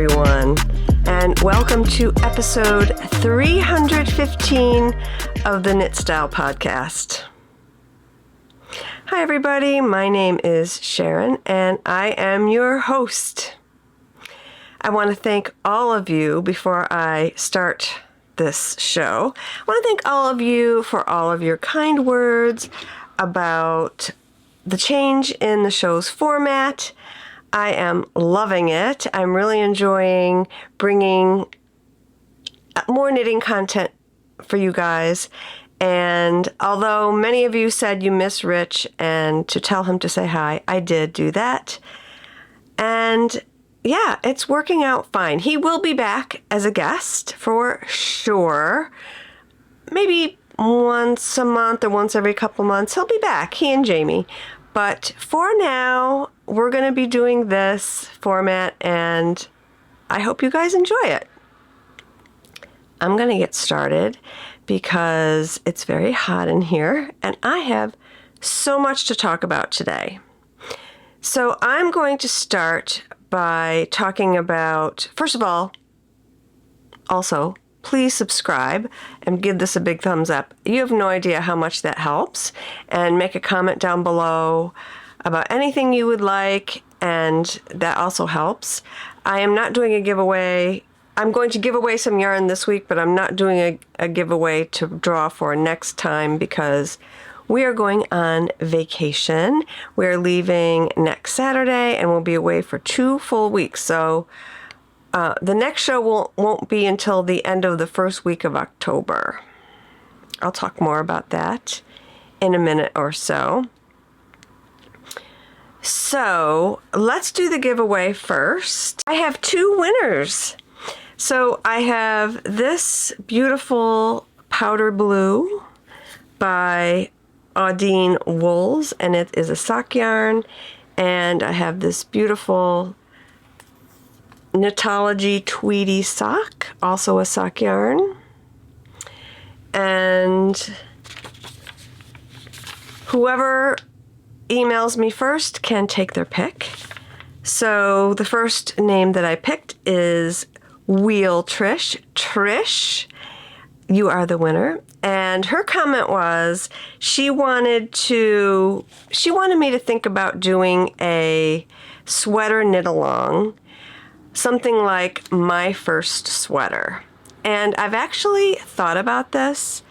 everyone, and welcome to episode 315 of the Knit Style Podcast. Hi everybody, my name is Sharon and I am your host. I want to thank all of you before I start this show. I want to thank all of you for all of your kind words about the change in the show's format. I am loving it. I'm really enjoying bringing more knitting content for you guys. And although many of you said you miss Rich and to tell him to say hi, I did do that. And yeah, it's working out fine. He will be back as a guest for sure. Maybe once a month or once every couple months. He'll be back, he and Jamie. But for now, we're going to be doing this format, and I hope you guys enjoy it. I'm going to get started because it's very hot in here, and I have so much to talk about today. So I'm going to start by talking about, first of all, also, please subscribe and give this a big thumbs up. You have no idea how much that helps. And make a comment down below about anything you would like, and that also helps. I am not doing a giveaway. I'm going to give away some yarn this week, but I'm not doing a giveaway to draw for next time because we are going on vacation. We're leaving next Saturday and we'll be away for 2 full weeks. So the next show won't be until the end of the first week of October. I'll talk more about that in a minute or so. So let's do the giveaway first. I have 2 winners. So I have this beautiful powder blue by Audine Wools, and it is a sock yarn. And I have this beautiful Knitology Tweedy sock, also a sock yarn. And whoever emails me first can take their pick. So the first name that I picked is Wheel Trish. Trish, you are the winner. And her comment was she wanted me to think about doing a sweater knit along, something like my first sweater. And I've actually thought about this,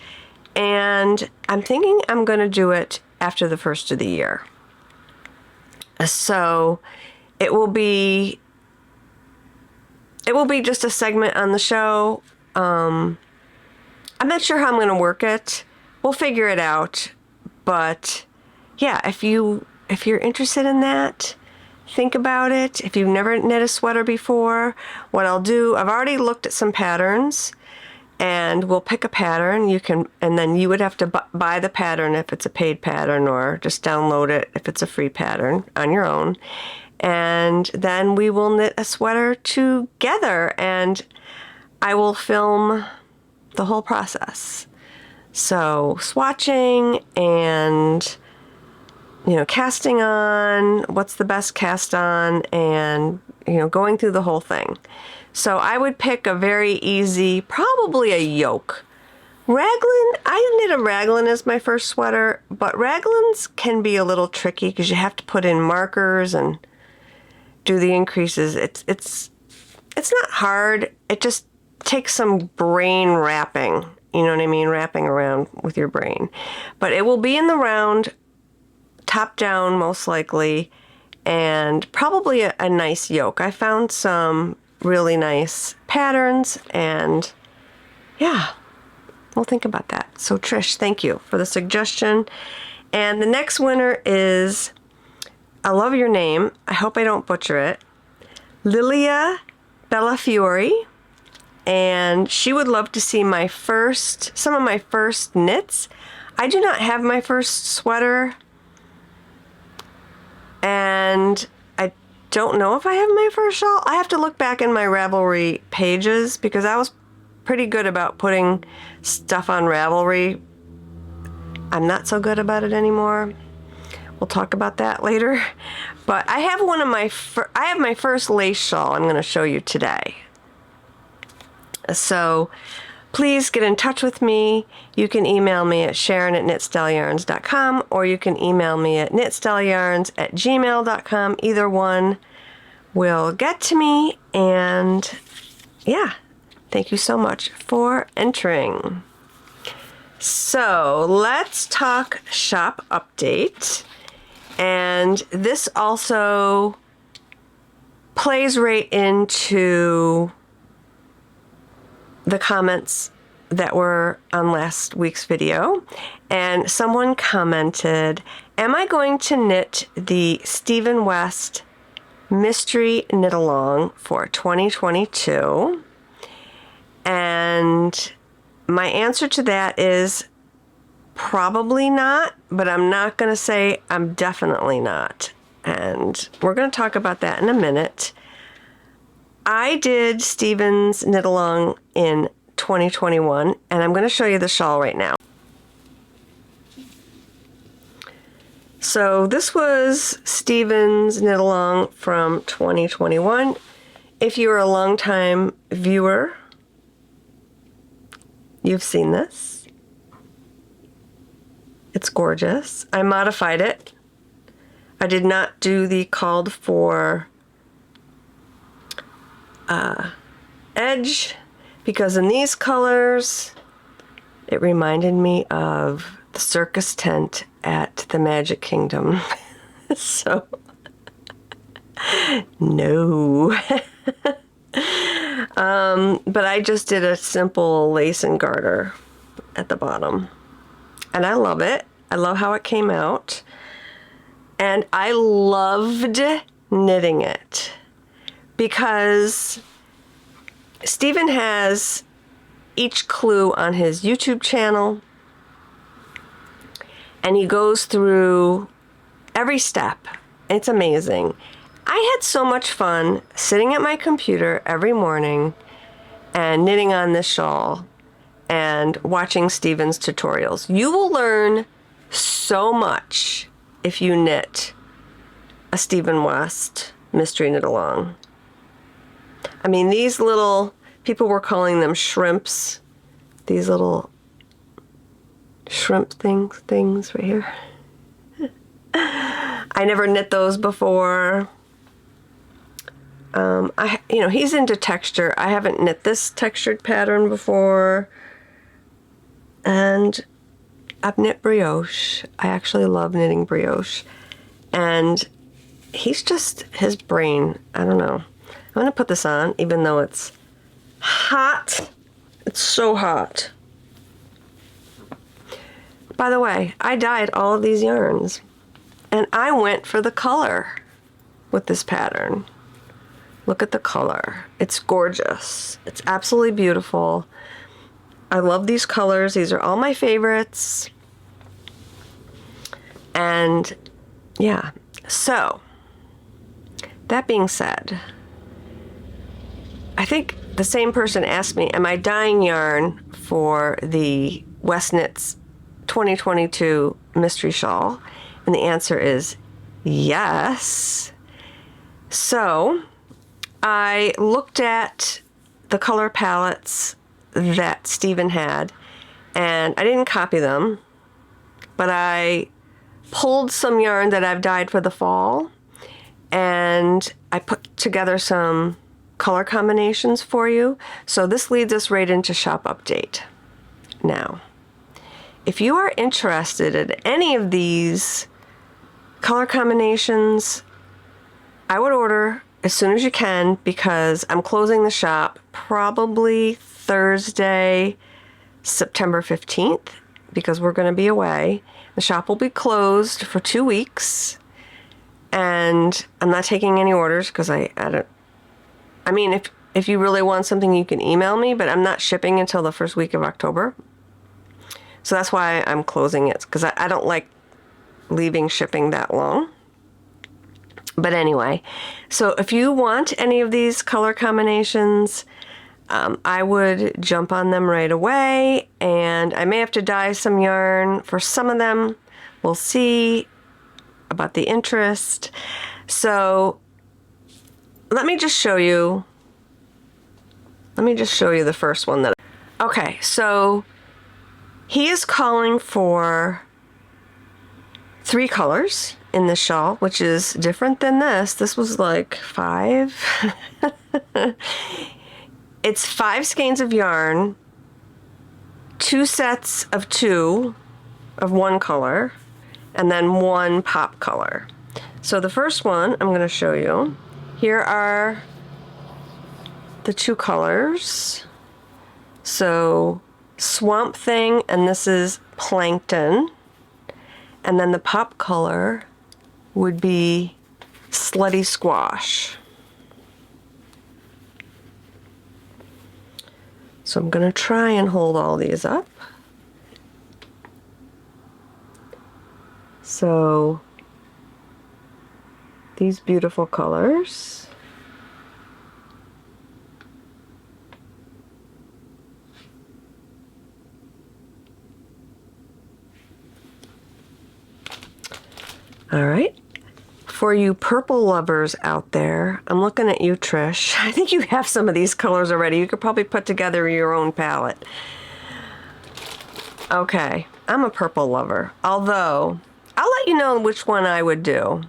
and I'm thinking I'm going to do it after the first of the year. So it will be just a segment on the show. I'm not sure how I'm going to work it. We'll figure it out. But yeah, if you're interested in that, think about it. If you've never knit a sweater before, what I'll do, I've already looked at some patterns, and we'll pick a pattern. And then you would have to buy the pattern if it's a paid pattern, or just download it if it's a free pattern on your own. And then we will knit a sweater together, and I will film the whole process. So swatching and casting on, what's the best cast on, and, going through the whole thing. So I would pick a very easy, probably a yoke. Raglan, I knit a raglan as my first sweater, but raglans can be a little tricky because you have to put in markers and do the increases. It's not hard. It just takes some brain wrapping. You know what I mean? Wrapping around with your brain. But it will be in the round, top down most likely, and probably a nice yoke. I found some really nice patterns, and yeah, we'll think about that. So Trish, thank you for the suggestion. And the next winner is, I love your name, I hope I don't butcher it, Lilia Bellafiore, and she would love to see some of my first knits. I do not have my first sweater, and I don't know if I have my first shawl. I have to look back in my Ravelry pages because I was pretty good about putting stuff on Ravelry. I'm not so good about it anymore. We'll talk about that later. But I have I have my first lace shawl I'm going to show you today. So please get in touch with me. You can email me at sharon@knitstellyarns.com, or you can email me at knitstellyarns@gmail.com. Either one will get to me. And yeah, thank you so much for entering. So let's talk shop update. And this also plays right into the comments that were on last week's video. And someone commented, am I going to knit the Stephen West Mystery Knit Along for 2022? And my answer to that is probably not, but I'm not going to say I'm definitely not. And we're going to talk about that in a minute. I did Stephen's Knit Along in 2021, and I'm going to show you the shawl right now. So this was Stephen's Knit Along from 2021. If you're a longtime viewer, you've seen this. It's gorgeous. I modified it. I did not do the called for edge, because in these colors, it reminded me of the circus tent at the Magic Kingdom. So, no. But I just did a simple lace and garter at the bottom. And I love it. I love how it came out. And I loved knitting it because Stephen has each clue on his YouTube channel, and he goes through every step. It's amazing. I had so much fun sitting at my computer every morning and knitting on this shawl and watching Stephen's tutorials. You will learn so much if you knit a Stephen West Mystery Knit Along. I mean, these little, people were calling them shrimps. These little shrimp things right here. I never knit those before. He's into texture. I haven't knit this textured pattern before. And I've knit brioche. I actually love knitting brioche. And he's just, his brain, I don't know. I'm going to put this on, even though it's hot. It's so hot. By the way, I dyed all of these yarns. And I went for the color with this pattern. Look at the color. It's gorgeous. It's absolutely beautiful. I love these colors. These are all my favorites. And yeah, so that being said, I think the same person asked me, am I dyeing yarn for the West Knits 2022 mystery shawl? And the answer is yes. So I looked at the color palettes that Stephen had, and I didn't copy them, but I pulled some yarn that I've dyed for the fall, and I put together some color combinations for you. So this leads us right into shop update. Now, if you are interested in any of these color combinations, I would order as soon as you can, because I'm closing the shop probably Thursday, September 15th, because we're going to be away. The shop will be closed for 2 weeks, and I'm not taking any orders because if you really want something, you can email me, but I'm not shipping until the first week of October. So that's why I'm closing it, because I don't like leaving shipping that long. But anyway, so if you want any of these color combinations, I would jump on them right away, and I may have to dye some yarn for some of them. We'll see. about the interest. So let me just show you the first one that. Okay, so he is calling for 3 colors in this shawl, which is different than this. This was like 5. It's 5 skeins of yarn, 2 sets of 2 of 1 color, and then 1 pop color. So the first one I'm going to show you. Here are the 2 colors. So Swamp Thing, and this is Plankton. And then the pop color would be Slutty Squash. So I'm going to try and hold all these up. So these beautiful colors. All right. For you purple lovers out there, I'm looking at you, Trish. I think you have some of these colors already. You could probably put together your own palette. Okay, I'm a purple lover. Although, I'll let you know which one I would do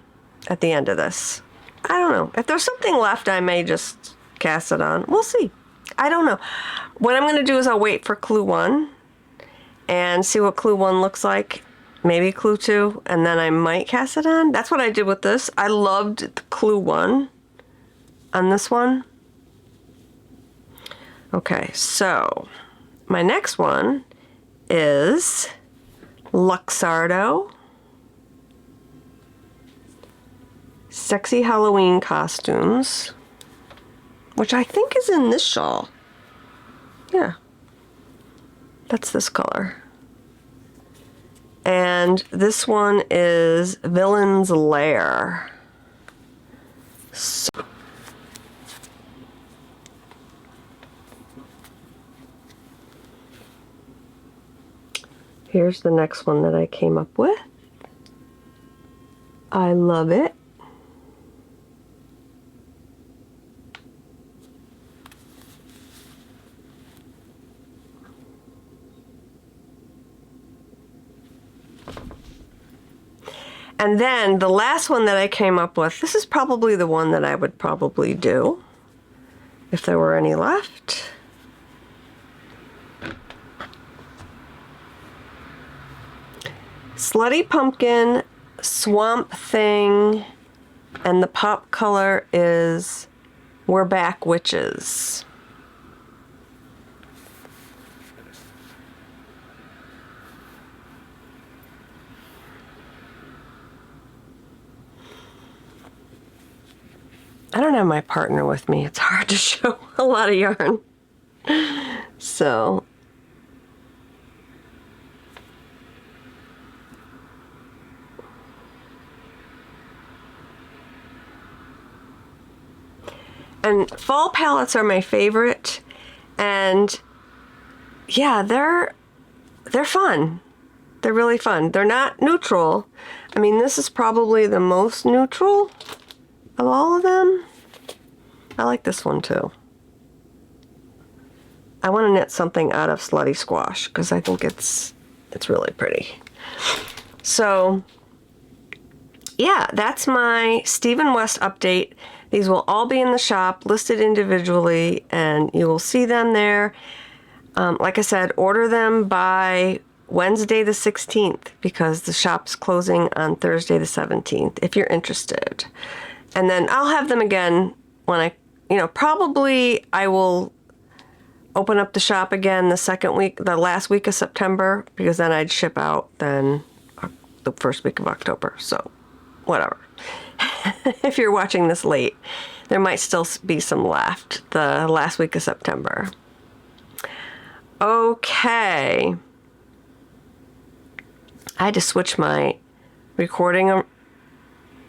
at the end of this. I don't know. If there's something left, I may just cast it on. We'll see. I don't know. What I'm going to do is I'll wait for clue 1 and see what clue 1 looks like. Maybe clue 2, and then I might cast it on. That's what I did with this. I loved clue 1 on this one. Okay, so my next one is Luxardo. Sexy Halloween Costumes, which I think is in this shawl. Yeah, that's this color. And this one is Villain's Lair. So here's the next one that I came up with. I love it. And then the last one that I came up with, this is probably the one that I would probably do if there were any left. Slutty Pumpkin, Swamp Thing, and the pop color is We're Back Witches. I don't have my partner with me. It's hard to show a lot of yarn. So and fall palettes are my favorite, and yeah, they're fun. They're really fun. They're not neutral. I mean, this is probably the most neutral of all of them. I like this one too. I want to knit something out of Slutty Squash because I think it's really pretty. So yeah, that's my Stephen West update. These will all be in the shop, listed individually, and you will see them there. Like I said, order them by Wednesday the 16th because the shop's closing on Thursday the 17th if you're interested. And then I'll have them again when probably I will open up the shop again the last week of September, because then I'd ship out then the first week of October. So whatever. If you're watching this late, there might still be some left the last week of September. Okay. I had to switch my recording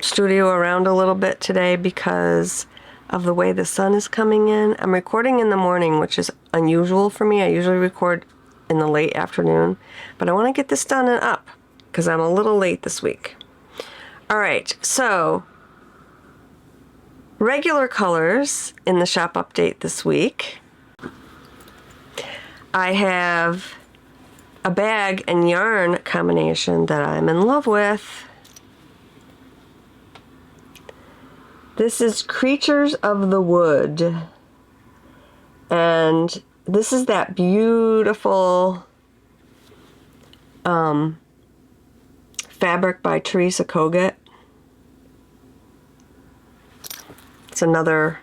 studio around a little bit today because of the way the sun is coming in. I'm recording in the morning, which is unusual for me. I usually record in the late afternoon, but I want to get this done and up because I'm a little late this week. All right, so regular colors in the shop update this week. I have a bag and yarn combination that I'm in love with. This is Creatures of the Wood. And this is that beautiful fabric by Teresa Kogut. It's another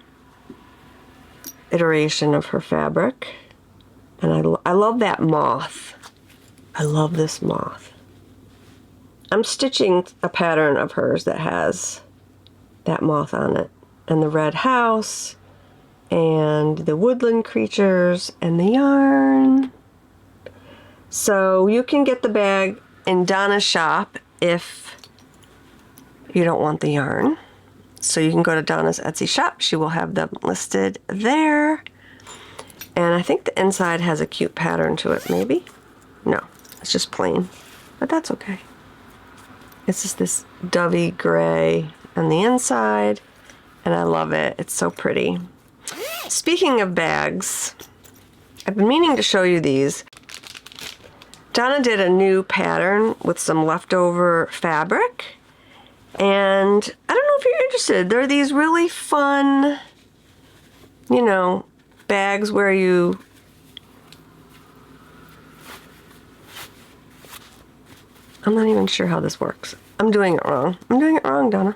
iteration of her fabric. And I love that moth. I love this moth. I'm stitching a pattern of hers that has that moth on it. And the red house, and the woodland creatures, and the yarn. So you can get the bag in Donna's shop if you don't want the yarn. So you can go to Donna's Etsy shop. She will have them listed there. And I think the inside has a cute pattern to it, maybe? No, it's just plain, but that's okay. It's just this dovey gray on the inside, and I love it. It's so pretty. Speaking of bags, I've been meaning to show you these. Donna did a new pattern with some leftover fabric, and I don't know if you're interested. They're these really fun, you know, bags where you I'm not even sure how this works. I'm doing it wrong. I'm doing it wrong, Donna.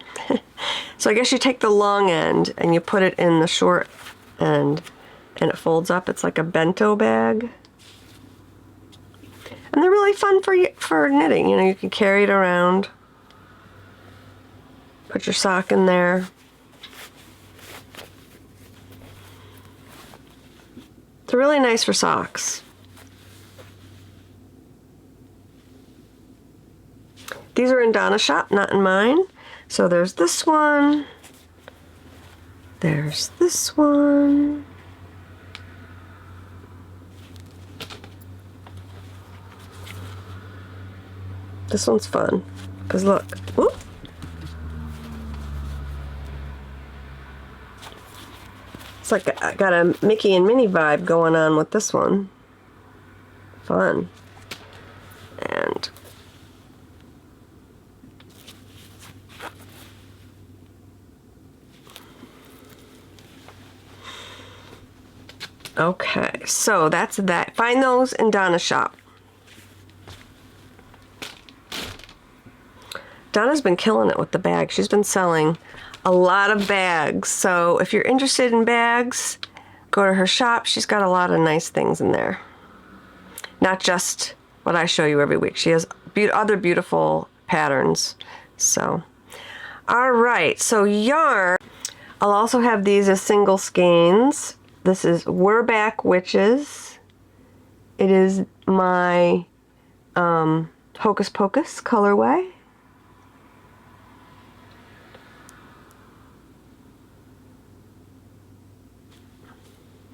So I guess you take the long end and you put it in the short end and it folds up. It's like a bento bag. And they're really fun for knitting. You know, you can carry it around. Put your sock in there. They're really nice for socks. These are in Donna's shop, not in mine. So there's this one. There's this one. This one's fun, because look. Whoop. It's like I got a Mickey and Minnie vibe going on with this one. Fun. And okay, so that's that. Find those in Donna's shop. Donna's been killing it with the bags. She's been selling a lot of bags. So if you're interested in bags, go to her shop. She's got a lot of nice things in there. Not just what I show you every week. She has other beautiful patterns. So, all right. So yarn. I'll also have these as single skeins. This is We're Back Witches. It is my Hocus Pocus colorway.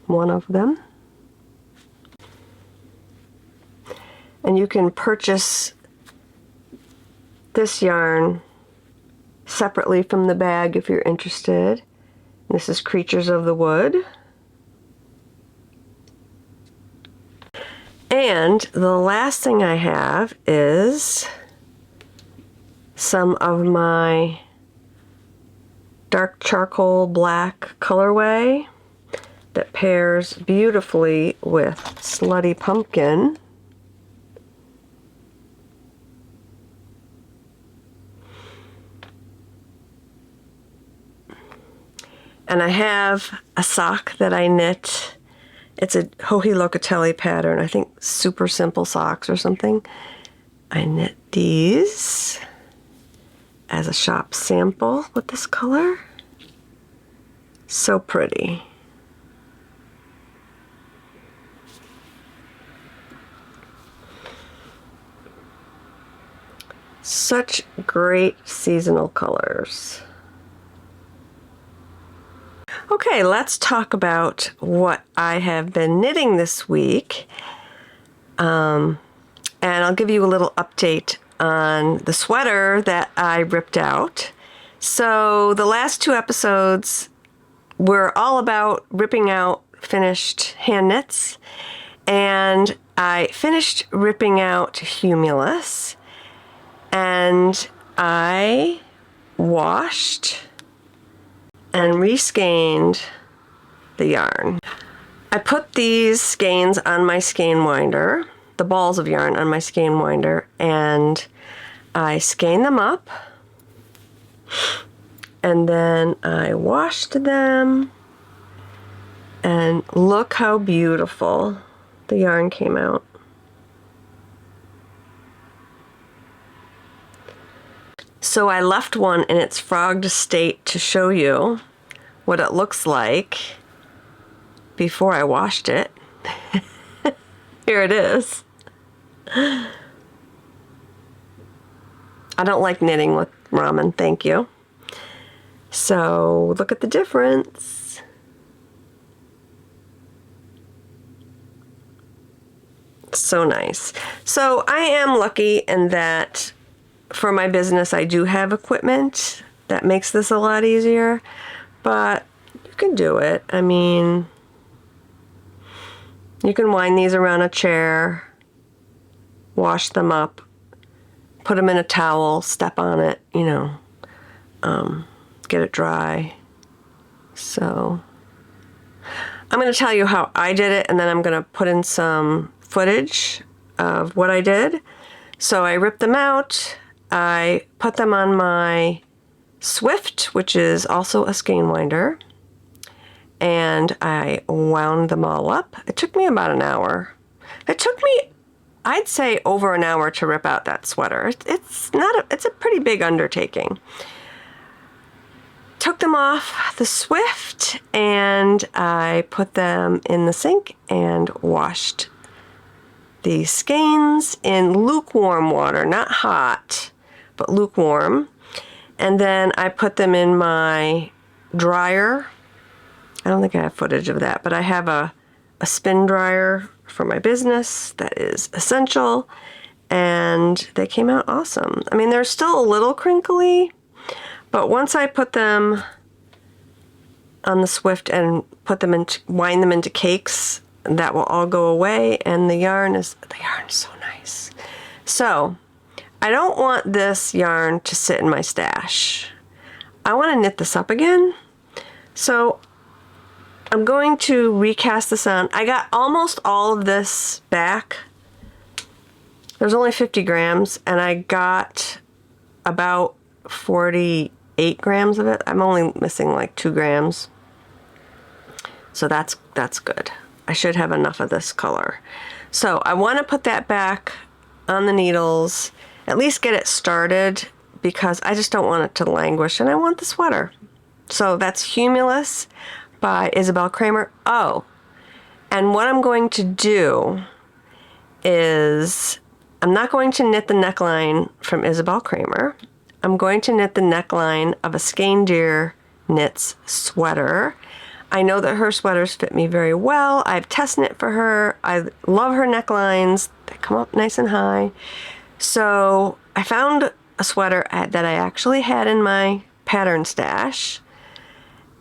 One of them. And you can purchase this yarn separately from the bag if you're interested. This is Creatures of the Wood. And the last thing I have is some of my dark charcoal black colorway that pairs beautifully with Slutty Pumpkin. And I have a sock that I knit. It's a Joji Locatelli pattern. I think Super Simple Socks or something. I knit these as a shop sample with this color. So pretty. Such great seasonal colors. Okay, let's talk about what I have been knitting this week. And I'll give you a little update on the sweater that I ripped out. So the last 2 episodes were all about ripping out finished hand knits, and I finished ripping out Humulus, and I washed and reskeined the yarn. I put these skeins on my skein winder, the balls of yarn on my skein winder, and I skein them up, and then I washed them, and look how beautiful the yarn came out. So I left one in its frogged state to show you what it looks like before I washed it. Here it is. I don't like knitting with ramen, thank you. So look at the difference. So nice. So I am lucky in that for my business I do have equipment that makes this a lot easier, but you can do it. I mean, you can wind these around a chair, wash them up, put them in a towel, step on it, you know, get it dry. So I'm going to tell you how I did it, and then I'm going to put in some footage of what I did. So I ripped them out, I put them on my Swift, which is also a skein winder, and I wound them all up. It took me about an hour. It took me, I'd say, over an hour to rip out that sweater. It's a pretty big undertaking. Took them off the Swift, and I put them in the sink and washed the skeins in lukewarm water, not hot, but lukewarm. And then I put them in my dryer. I don't think I have footage of that, but I have a spin dryer for my business that is essential, and they came out awesome. I mean, they're still a little crinkly, but once I put them on the Swift and wind them into cakes, that will all go away, and the yarn is so nice. So I don't want this yarn to sit in my stash. I want to knit this up again. So I'm going to recast this on. I got almost all of this back. There's only 50 grams, and I got about 48 grams of it. I'm only missing like 2 grams. So that's good. I should have enough of this color. So I want to put that back on the needles, at least get it started, because I just don't want it to languish, and I want the sweater. So that's Humulus by Isabel Kramer. Oh, and what I'm going to do is I'm not going to knit the neckline from Isabel Kramer. I'm going to knit the neckline of a Skein Deer Knits sweater. I know that her sweaters fit me very well. I've test knit for her. I love her necklines. They come up nice and high. So I found a sweater that I actually had in my pattern stash,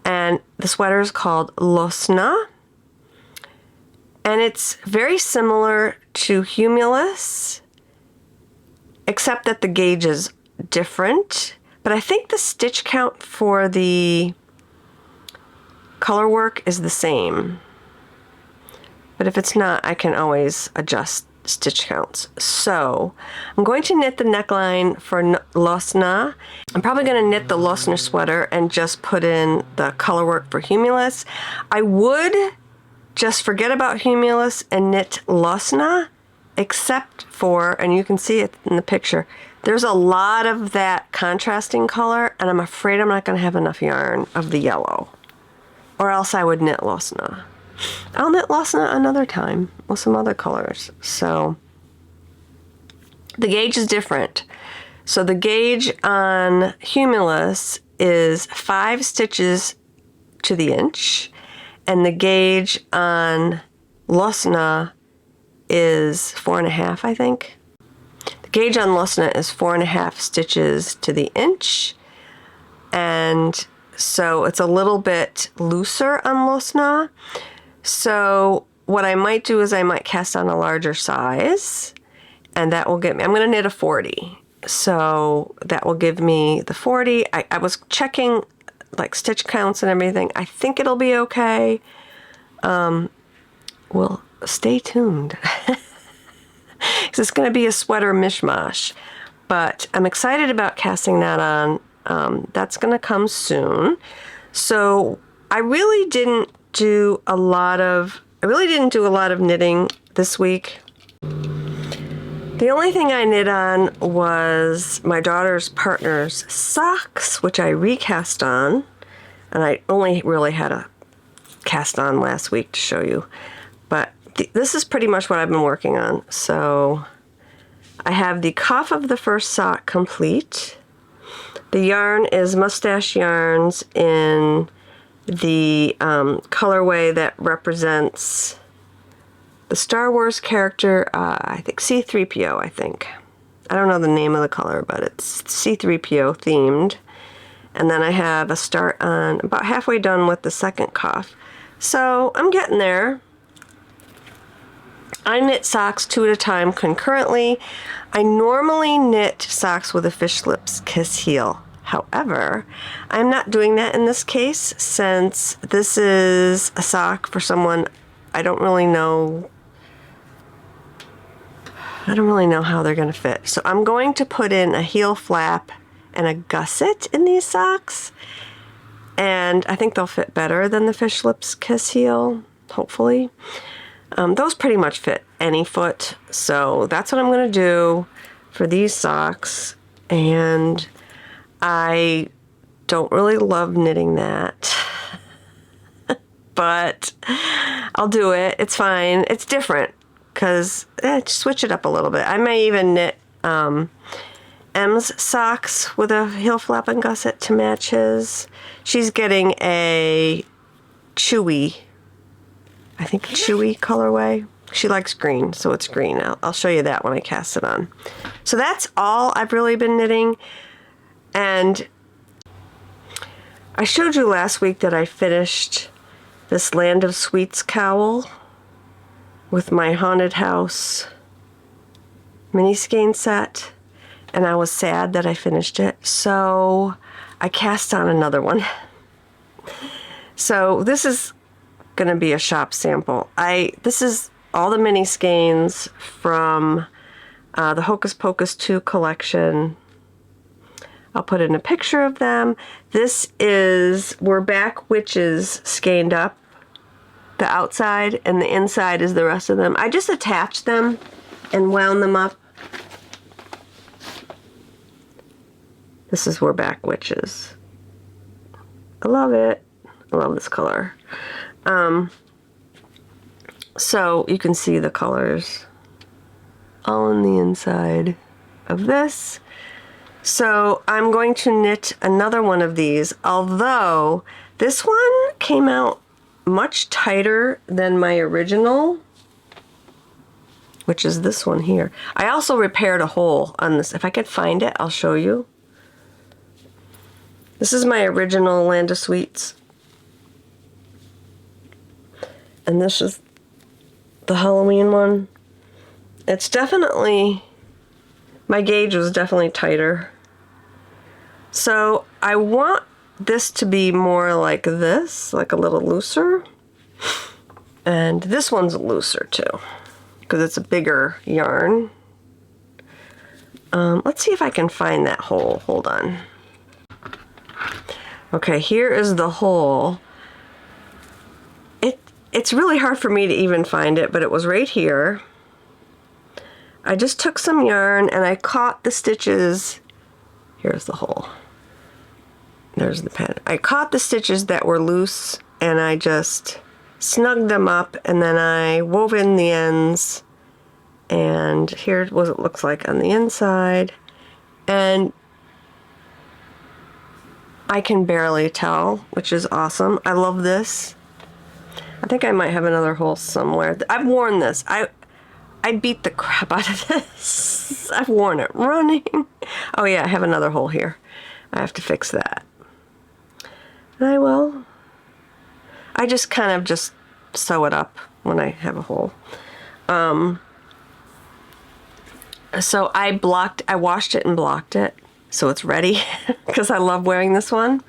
and the sweater is called Losna, and it's very similar to Humulus, except that the gauge is different. But I think the stitch count for the color work is the same. But if it's not, I can always adjust stitch counts. So I'm going to knit the neckline for Losna. I'm probably going to knit the Losna sweater and just put in the color work for Humulus. I would just forget about Humulus and knit Losna, except for, and you can see it in the picture, there's a lot of that contrasting color, and I'm afraid I'm not going to have enough yarn of the yellow, or else I would knit Losna. I'll knit Losna another time with some other colors. So the gauge is different. So the gauge on Humulus is 5 stitches to the inch, and the gauge on Losna is 4.5, I think. The gauge on Lusna is 4.5 stitches to the inch, and so it's a little bit looser on Lusna. So what I might do is I might cast on a larger size, and that will get me, I'm going to knit a 40. So that will give me the 40. I was checking like stitch counts and everything. I think it'll be okay. Well, stay tuned. Because it's going to be a sweater mishmash. But I'm excited about casting that on. That's going to come soon. So I really didn't do a lot of knitting this week. The only thing I knit on was my daughter's partner's socks, which I recast on, and I only really had a cast on last week to show you. But this is pretty much what I've been working on. So I have the cuff of the first sock complete. The yarn is Mustache Yarns in the colorway that represents the Star Wars character, I think C-3PO, I think. I don't know the name of the color, but it's C-3PO themed. And then I have a start on, about halfway done with the second cuff. So I'm getting there. I knit socks 2 at a time concurrently. I normally knit socks with a fish lips kiss heel. However, I'm not doing that in this case since this is a sock for someone I don't really know how they're going to fit. So I'm going to put in a heel flap and a gusset in these socks. And I think they'll fit better than the fish lips kiss heel, hopefully. Those pretty much fit any foot. So that's what I'm going to do for these socks. And I don't really love knitting that. But I'll do it. It's fine. It's different. Because switch it up a little bit. I may even knit M's socks with a heel flap and gusset to match his. She's getting a chewy, I think chewy colorway. She likes green, so it's green. I'll show you that when I cast it on. So that's all I've really been knitting. And I showed you last week that I finished this Land of Sweets cowl with my Haunted House mini skein set, and I was sad that I finished it, so I cast on another one. So this is going to be a shop sample. This is all the mini skeins from the Hocus Pocus 2 collection. I'll put in a picture of them. This is We're Back Witches skeined up, the outside, and the inside is the rest of them. I just attached them and wound them up. This is We're Back Witches. I love it. I love this color. So you can see the colors all on the inside of this. So I'm going to knit another one of these, although this one came out much tighter than my original, which is this one here. I also repaired a hole on this. If I could find it, I'll show you. This is my original Land of Sweets. And this is the Halloween one. It's definitely, my gauge was definitely tighter. So I want this to be more like this, like a little looser. And this one's looser too, because it's a bigger yarn. Let's see if I can find that hole. Hold on. Okay, here is the hole. It's really hard for me to even find it, but it was right here. I just took some yarn and I caught the stitches. Here's the hole. There's the pen. I caught the stitches that were loose and I just snugged them up, and then I wove in the ends, and here's what it looks like on the inside. And I can barely tell, which is awesome. I love this. I think I might have another hole somewhere. I've worn this. I beat the crap out of this. I've worn it running. Oh yeah, I have another hole here. I have to fix that. And I will. I just kind of just sew it up when I have a hole. So I washed it and blocked it, so it's ready, because I love wearing this one.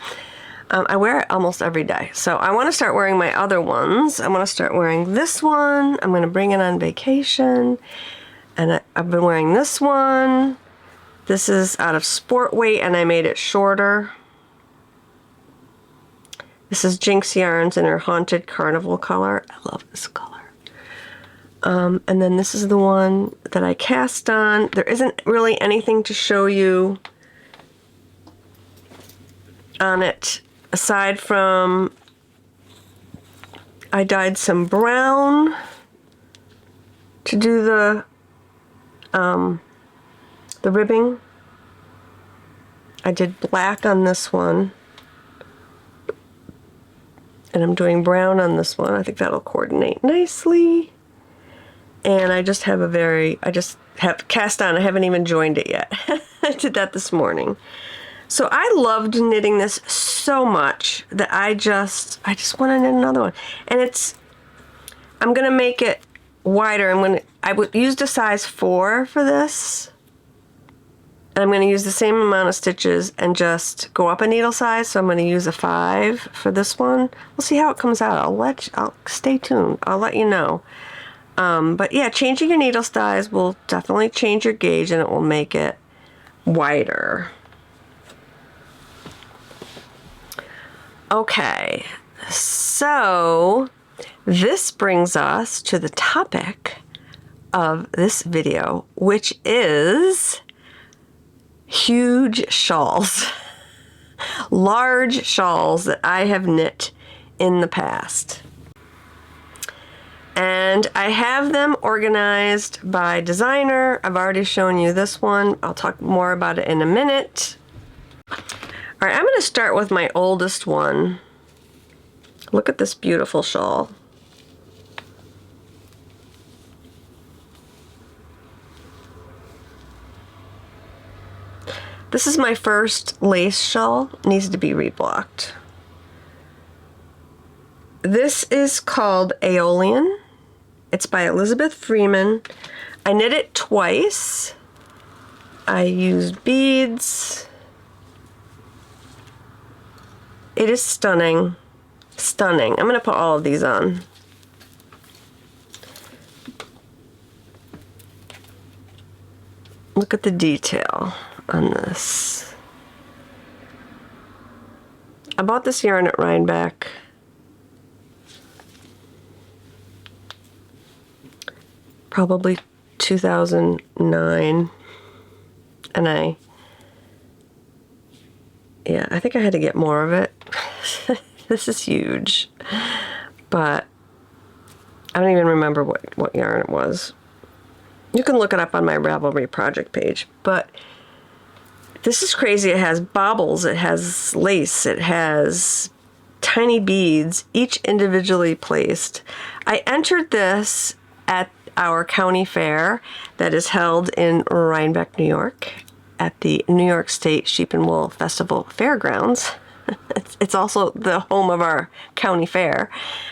I wear it almost every day. So I want to start wearing my other ones. I want to start wearing this one. I'm going to bring it on vacation. And I've been wearing this one. This is out of sport weight, and I made it shorter. This is Jinx Yarns in her Haunted Carnival color. I love this color. And then this is the one that I cast on. There isn't really anything to show you on it aside from I dyed some brown to do the ribbing. I did black on this one. And I'm doing brown on this one. I think that'll coordinate nicely. And I just have I just have cast on. I haven't even joined it yet. I did that this morning. So I loved knitting this so much that I just want to knit another one. And I'm going to make it wider. I used a size 4 for this. And I'm going to use the same amount of stitches and just go up a needle size. So I'm going to use a 5 for this one. We'll see how it comes out. I'll stay tuned. I'll let you know. But yeah, changing your needle size will definitely change your gauge, and it will make it wider. Okay, so this brings us to the topic of this video, which is huge shawls. Large shawls that I have knit in the past. And I have them organized by designer. I've already shown you this one. I'll talk more about it in a minute. All right, I'm going to start with my oldest one. Look at this beautiful shawl. This is my first lace shawl. It needs to be reblocked. This is called Aeolian. It's by Elizabeth Freeman. I knit it twice. I used beads. It is stunning. Stunning. I'm going to put all of these on. Look at the detail on this. I bought this yarn at Rhinebeck. Probably 2009. And I think I had to get more of it. This is huge. But I don't even remember what yarn it was. You can look it up on my Ravelry project page. But this is crazy. It has baubles, it has lace, it has tiny beads, each individually placed. I entered this at our county fair that is held in Rhinebeck, New York, at the New York State Sheep and Wool Festival Fairgrounds. It's also the home of our county fair.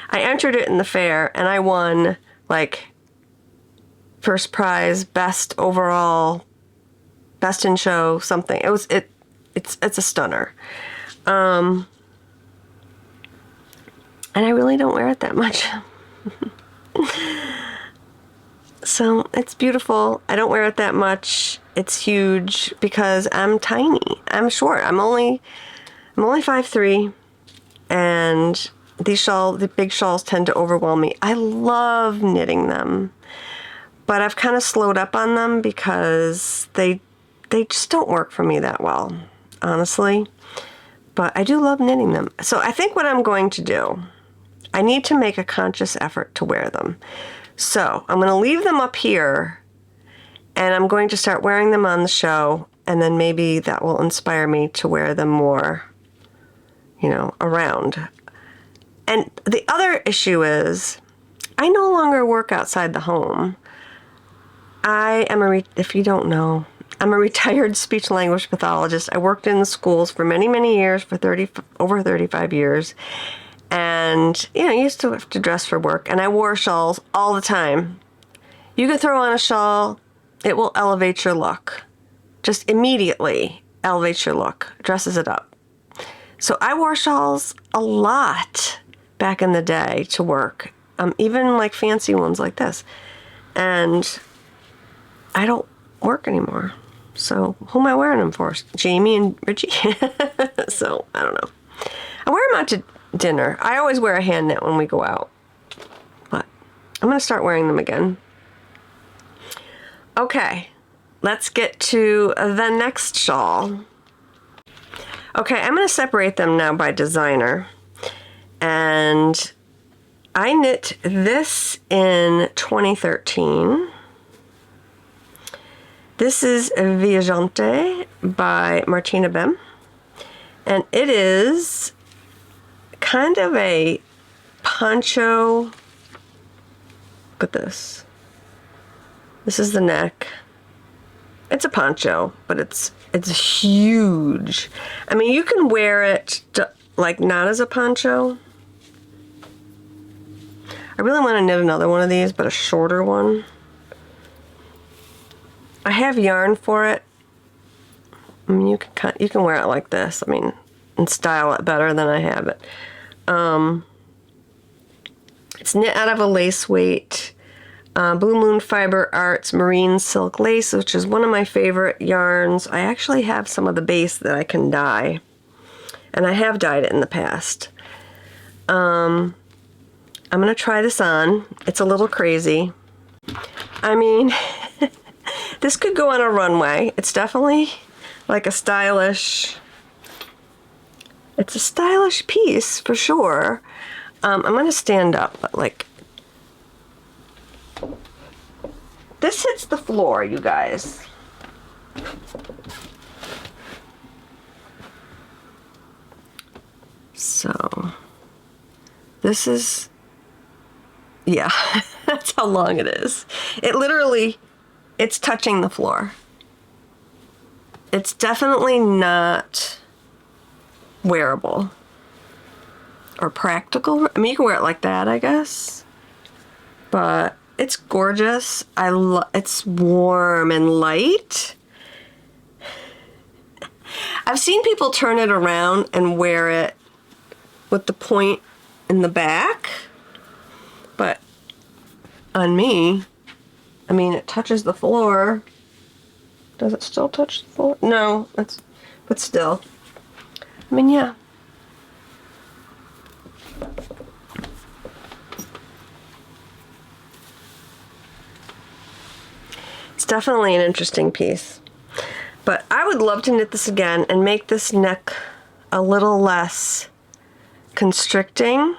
I entered it in the fair and I won like first prize, best overall, best in show, something. It's a stunner. And I really don't wear it that much. So it's beautiful. I don't wear it that much. It's huge because I'm tiny. I'm short. I'm only 5'3", and the big shawls tend to overwhelm me. I love knitting them, but I've kind of slowed up on them because they just don't work for me that well, honestly. But I do love knitting them. So I think what I'm going to do, I need to make a conscious effort to wear them. So I'm going to leave them up here, and I'm going to start wearing them on the show, and then maybe that will inspire me to wear them more, around. And the other issue is I no longer work outside the home. if you don't know, I'm a retired speech language pathologist. I worked in the schools for many, many years, for over 35 years. And, I used to have to dress for work. And I wore shawls all the time. You can throw on a shawl, it will elevate your look. Just immediately elevates your look, dresses it up. So I wore shawls a lot back in the day to work, even like fancy ones like this. And I don't work anymore. So who am I wearing them for? Jamie and Richie? So I don't know. I wear them out to dinner. I always wear a hand knit when we go out. But I'm going to start wearing them again. Okay, let's get to the next shawl. Okay, I'm going to separate them now by designer. And I knit this in 2013. This is Viaggiante by Martina Bem. And it is kind of a poncho. Look at this. This is the neck. It's a poncho, but it's huge. I mean, you can wear it like not as a poncho. I really want to knit another one of these, but a shorter one. I have yarn for it. I mean, you can wear it like this. I mean, and style it better than I have it. It's knit out of a lace weight. Blue Moon Fiber Arts Marine Silk Lace, which is one of my favorite yarns. I actually have some of the base that I can dye. And I have dyed it in the past. I'm going to try this on. It's a little crazy. I mean, this could go on a runway. It's definitely like a stylish... It's a stylish piece for sure. I'm going to stand up, but like... This hits the floor, you guys. So, this is, yeah, that's how long it is. It literally, it's touching the floor. It's definitely not wearable or practical. I mean, you can wear it like that, I guess, but it's gorgeous. It's warm and light. I've seen people turn it around and wear it with the point in the back, but on me, I mean, it touches the floor. Does it still touch the floor? No, but still. I mean, yeah. It's definitely an interesting piece. But I would love to knit this again and make this neck a little less constricting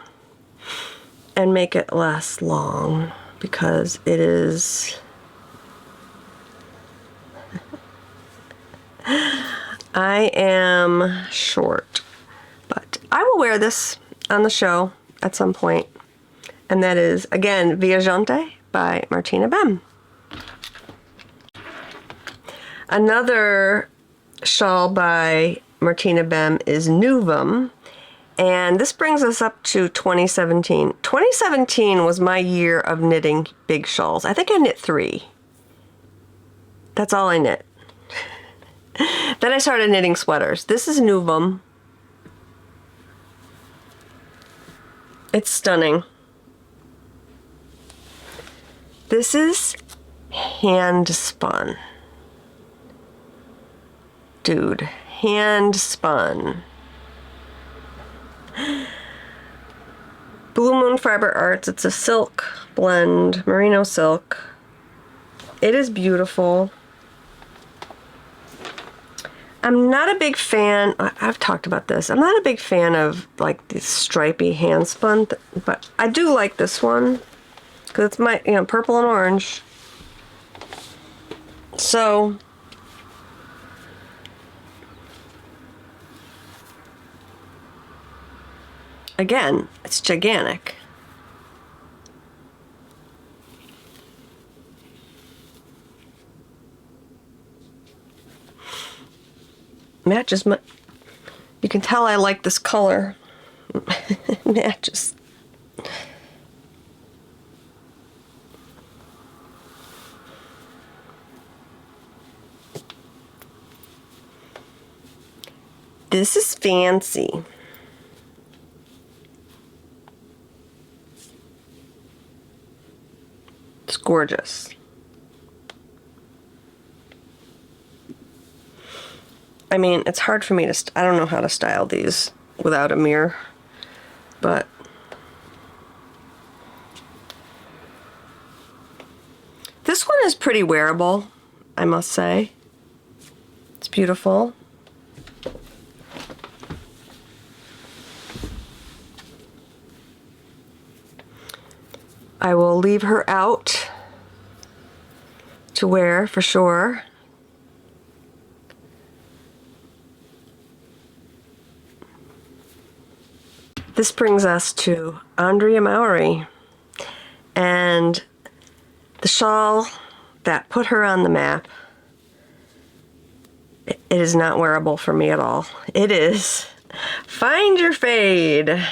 and make it less long, because it is... I am short, but I will wear this on the show at some point. And that is, again, Viaggiante by Martina Bem. Another shawl by Martina Bem is Novum, and this brings us up to 2017. 2017 was my year of knitting big shawls. I think I knit 3. That's all I knit. Then I started knitting sweaters. This is Novum. It's stunning. This is hand spun. Dude, hand spun. Blue Moon Fiber Arts. It's a silk blend, merino silk. It is beautiful. I'm not a big fan, I've talked about this, I'm not a big fan of like these stripy hand spun, but I do like this one because it's my, purple and orange. So, again, it's gigantic. matches my... You can tell I like this color. Matches. This is fancy. It's gorgeous. I mean, it's hard for me to... I don't know how to style these without a mirror, but... This one is pretty wearable, I must say. It's beautiful. I will leave her out to wear for sure. This brings us to Andrea Mowry and the shawl that put her on the map. It is not wearable for me at all. It is Find Your Fade.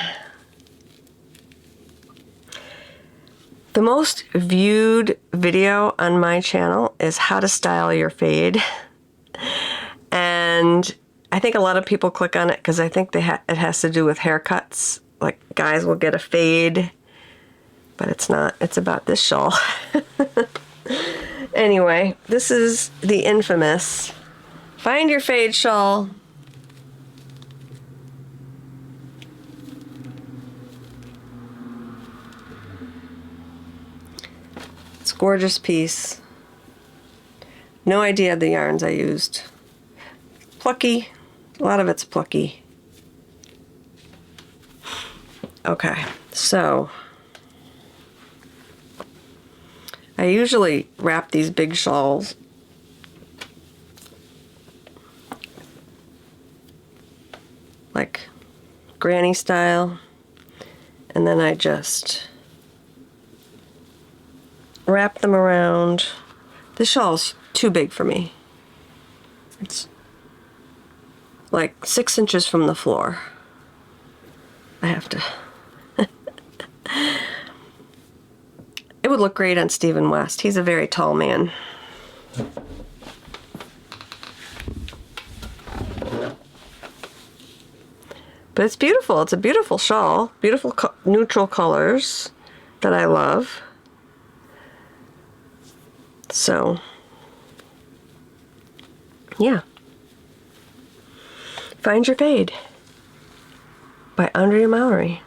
The most viewed video on my channel is how to style your fade. And I think a lot of people click on it because I think it has to do with haircuts. Like, guys will get a fade, but it's not. It's about this shawl. Anyway, this is the infamous Find Your Fade shawl. It's a gorgeous piece. No idea the yarns I used. Plucky. A lot of it's plucky. Okay, so I usually wrap these big shawls like granny style, and then I just wrap them around. This shawl's too big for me. It's like 6 inches from the floor. I have to. It would look great on Stephen West. He's a very tall man. But it's beautiful. It's a beautiful shawl. Beautiful neutral colors that I love. So, yeah. Find Your Fade by Andrea Mowry.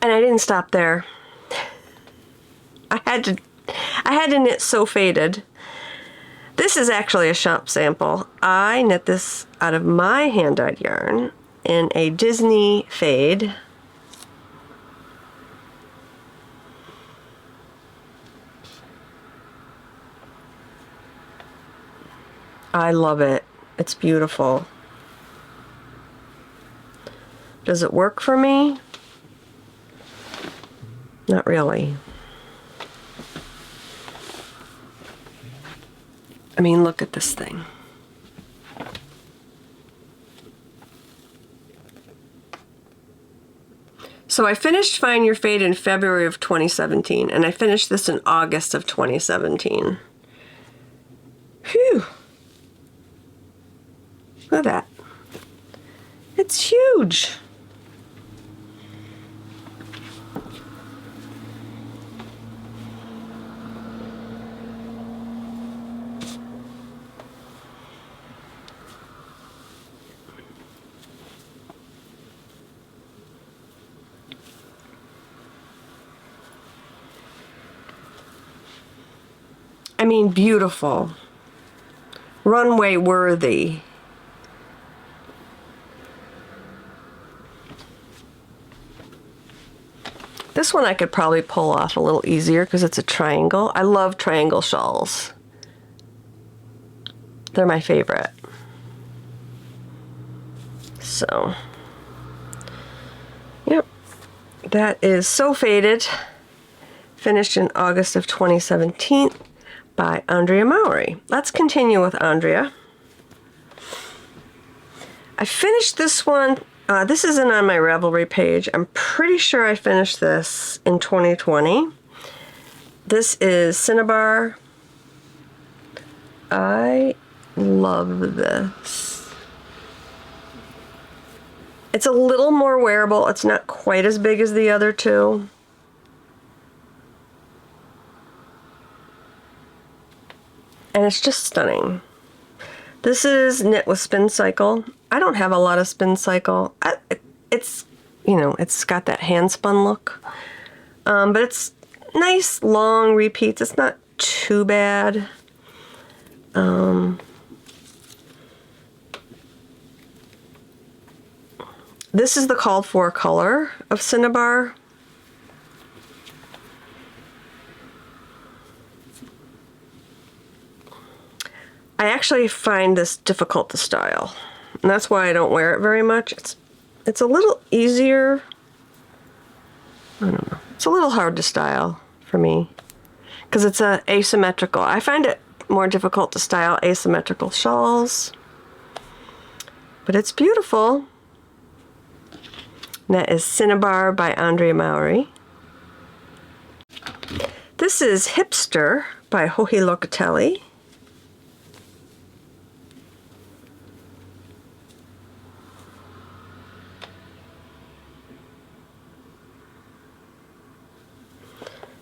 And I didn't stop there. I had to knit So Faded. This is actually a shop sample. I knit this out of my hand-dyed yarn in a Disney fade. I love it. It's beautiful. Does it work for me? Not really. I mean, look at this thing. So I finished Find Your Fade in February of 2017, and I finished this in August of 2017. Phew. Look at that. It's huge. I mean, beautiful. Runway worthy. This one I could probably pull off a little easier because it's a triangle. I love triangle shawls. They're my favorite. So, yeah. That is So Faded, finished in August of 2017 by Andrea Mowry. Let's continue with Andrea. I finished this one. This isn't on my Ravelry page. I'm pretty sure I finished this in 2020. This is Cinnabar. I love this. It's a little more wearable. It's not quite as big as the other two. And it's just stunning. This is knit with Spin Cycle. I don't have a lot of Spin Cycle. It's, you know, it's got that hand spun look. But it's nice long repeats. It's not too bad. This is the called for color of Cinnabar. I actually find this difficult to style, and that's why I don't wear it very much. It's a little easier. I don't know. It's a little hard to style for me because it's asymmetrical. I find it more difficult to style asymmetrical shawls, but it's beautiful. And that is Cinnabar by Andrea Mowry. This is Hipster by Joji Locatelli.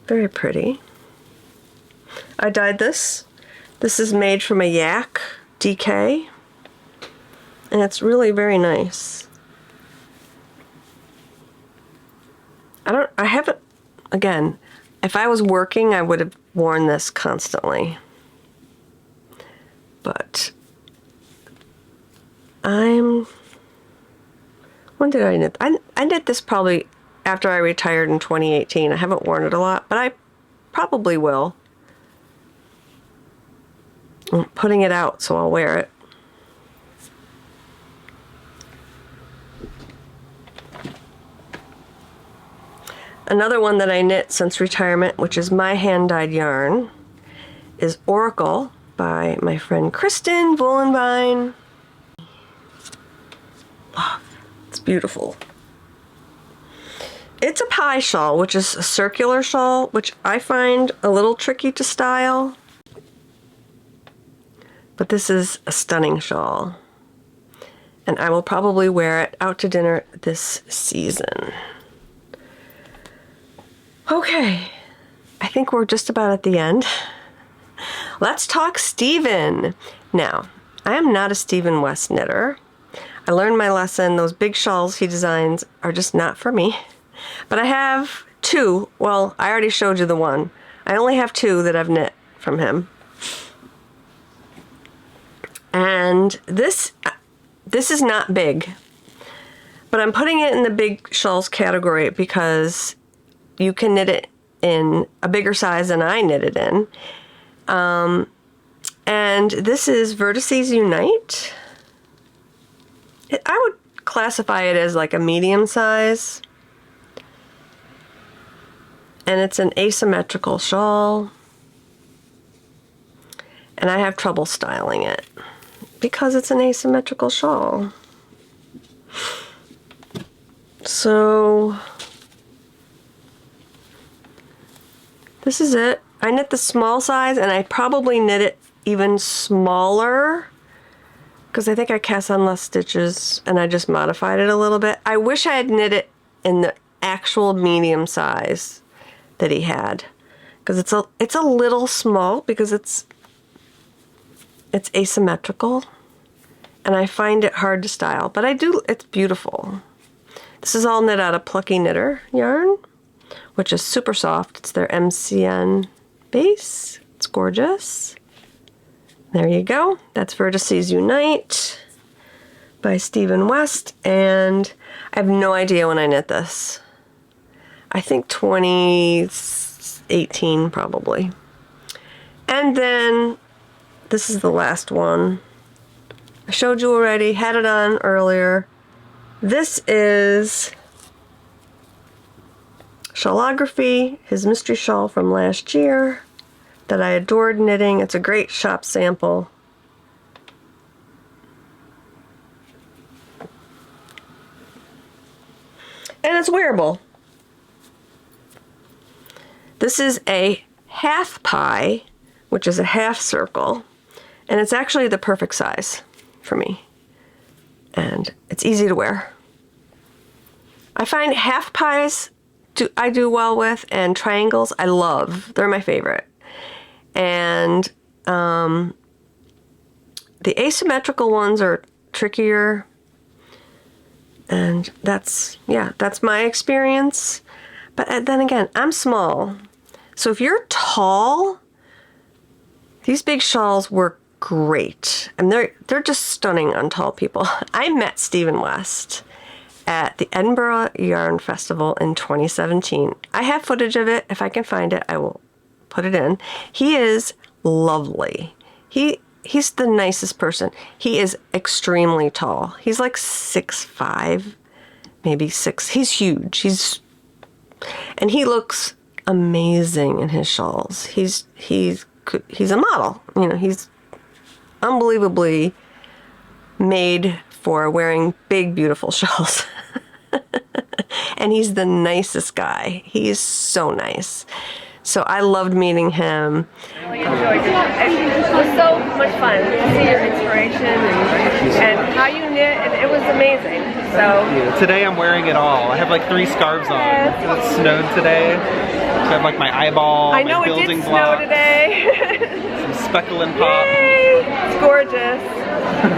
Very pretty. I dyed this. This is made from a yak DK, and it's really very nice. I haven't, again, if I was working, I would have worn this constantly. But when did I knit? I knit this probably after I retired in 2018. I haven't worn it a lot, but I probably will. I'm putting it out, so I'll wear it. Another one that I knit since retirement, which is my hand-dyed yarn, is Oracle by my friend Kristen Wollenbein. Love. It's beautiful. It's a pie shawl, which is a circular shawl, which I find a little tricky to style. But this is a stunning shawl. And I will probably wear it out to dinner this season. Okay, I think we're just about at the end. Let's talk Stephen. Now, I am not a Stephen West knitter. I learned my lesson. Those big shawls he designs are just not for me. But I have two. Well, I already showed you the one. I only have two that I've knit from him. And this is not big. But I'm putting it in the big shawls category because you can knit it in a bigger size than I knit it in. And this is Vertices Unite. I would classify it as like a medium size. And it's an asymmetrical shawl. And I have trouble styling it because it's an asymmetrical shawl. So this is it. I knit the small size, and I probably knit it even smaller because I think I cast on less stitches and I just modified it a little bit. I wish I had knit it in the actual medium size that he had because it's a little small because it's asymmetrical and I find it hard to style, but it's beautiful. This is all knit out of Plucky Knitter yarn, which is super soft. It's their MCN base. It's gorgeous. There you go. That's Vertices Unite by Stephen West, and I have no idea when I knit this. I think 2018 probably. And then this is the last one. I showed you already, had it on earlier. This is Shawlography, his mystery shawl from last year that I adored knitting. It's a great shop sample. And it's wearable. This is a half pie, which is a half circle, and it's actually the perfect size for me. And it's easy to wear. I find half pies I do well with, and triangles I love. They're my favorite. And the asymmetrical ones are trickier. And that's my experience. But then again, I'm small. So if you're tall, these big shawls work great. And they're just stunning on tall people. I met Stephen West at the Edinburgh Yarn Festival in 2017. I have footage of it. If I can find it, I will put it in. He is lovely. He's the nicest person. He is extremely tall. He's like 6'5", maybe 6. He's huge. And he looks amazing in his shawls. He's a model. You know, he's unbelievably made for wearing big, beautiful shawls. And he's the nicest guy. He is so nice. So I loved meeting him. I really enjoyed it. It was so much fun to see your inspiration and how you knit, and it was amazing. So today I'm wearing it all. I have like 3 scarves on. It snowed today. So I have like my eyeball, I know my it building did block, snow today. some speckle and pop. Yay! It's gorgeous.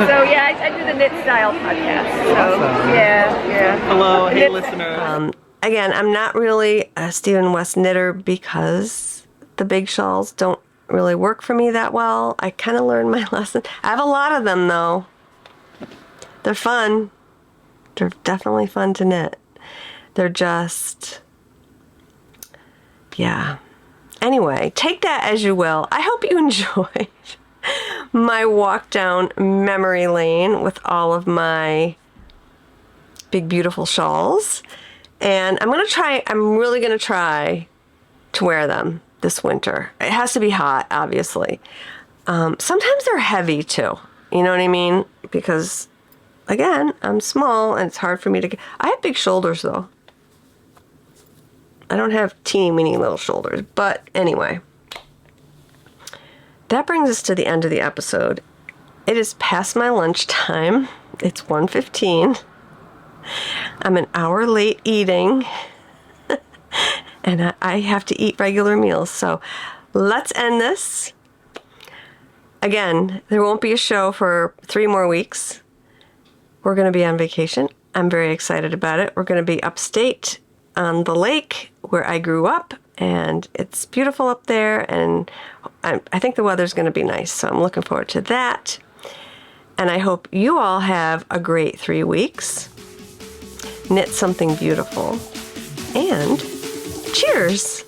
So yeah, I do the Knit Style podcast. So awesome. yeah. Hello, hey listeners. Again, I'm not really a Stephen West knitter because the big shawls don't really work for me that well. I kind of learned my lesson. I have a lot of them though. They're fun. They're definitely fun to knit. They're just, yeah. Anyway, take that as you will. I hope you enjoyed my walk down memory lane with all of my big, beautiful shawls. And I'm really going to try to wear them this winter. It has to be hot, obviously. Sometimes they're heavy too. You know what I mean? Because, again, I'm small and it's hard for me to get. I have big shoulders though. I don't have teeny weeny little shoulders. But anyway, that brings us to the end of the episode. It is past my lunchtime. It's 1:15. I'm an hour late eating, and I have to eat regular meals. So let's end this. Again, there won't be a show for 3 more weeks. We're going to be on vacation. I'm very excited about it. We're going to be upstate on the lake where I grew up, and it's beautiful up there, and I think the weather's going to be nice. So I'm looking forward to that. And I hope you all have a great 3 weeks. Knit something beautiful, and cheers!